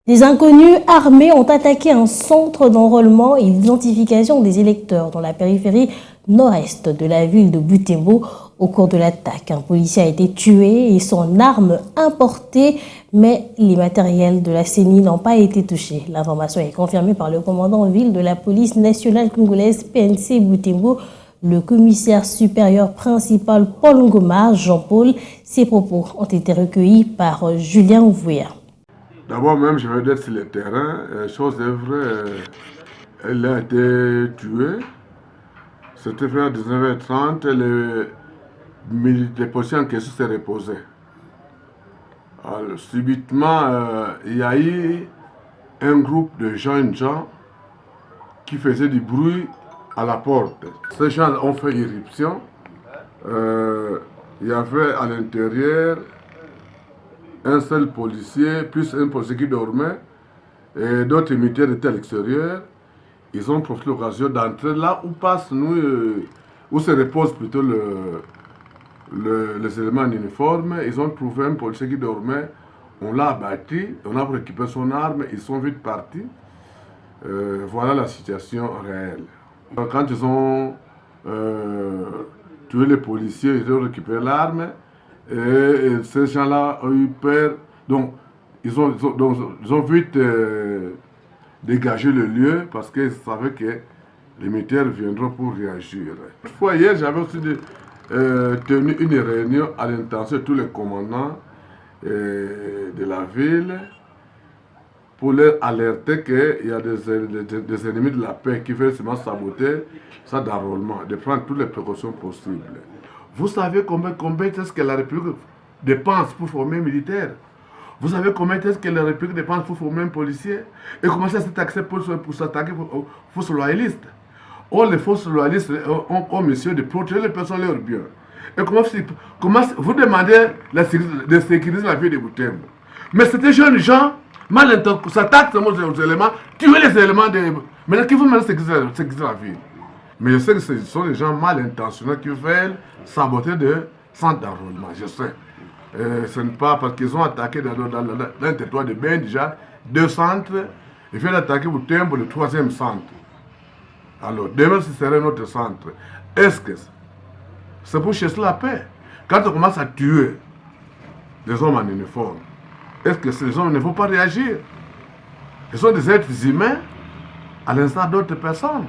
Des inconnus armés ont attaqué un centre d'enrôlement et d'identification des électeurs dans la périphérie nord-est de la ville de Butembo. Au cours de l'attaque, un policier a été tué et son arme importée, mais les matériels de la CENI n'ont pas été touchés. L'information est confirmée par le commandant en ville de la police nationale congolaise PNC Butembo, le commissaire supérieur principal Paul Ngoma Jean-Paul. Ses propos ont été recueillis par Julien Ouvouya. D'abord même, je vais dire sur le terrain, chose est vraie, elle a été tuée. C'était vers 19h30, les policiers en question s'est reposé. Alors, subitement, il y a eu un groupe de jeunes gens qui faisaient du bruit à la porte. Ces gens ont fait irruption. Il y avait à l'intérieur un seul policier, plus un policier qui dormait, et d'autres militaires étaient à l'extérieur. Ils ont profité de l'occasion d'entrer là où se reposent plutôt les éléments en uniforme. Ils ont trouvé un policier qui dormait, on l'a abattu, on a récupéré son arme, ils sont vite partis. Voilà la situation réelle. Quand ils ont tué les policiers, ils ont récupéré l'arme. Et ces gens-là ont eu peur, donc ils ont vite dégagé le lieu parce qu'ils savaient que les militaires viendront pour réagir. Toutefois, hier, j'avais aussi tenu une réunion à l'intention de tous les commandants de la ville pour leur alerter qu'il y a des ennemis de la paix qui veulent seulement saboter ça d'enrôlement, de prendre toutes les précautions possibles. Vous savez combien est-ce que la République dépense pour former un militaire? Vous savez combien est-ce que la République dépense pour former un policier? Et comment ça s'est taxé pour s'attaquer aux forces loyalistes? Or, les forces loyalistes ont comme mission de protéger les personnes et leurs biens. Et comment vous demandez de sécuriser la vie de Butembo? Mais c'est des jeunes gens mal intentionnés, s'attaquent aux éléments, tuer les éléments de... Maintenant, qui vont maintenant sécuriser la ville? Mais je sais que ce sont des gens mal intentionnés qui veulent saboter des centres d'enrôlement, je sais. Ce n'est pas parce qu'ils ont attaqué dans le territoire de Beni déjà 2 centres, ils viennent attaquer Butembo le 3e centre. Alors, demain, ce serait notre centre. Est-ce que c'est pour chercher la paix? Quand on commence à tuer des hommes en uniforme, est-ce que ces hommes ne vont pas réagir? Ils sont des êtres humains à l'instar d'autres personnes.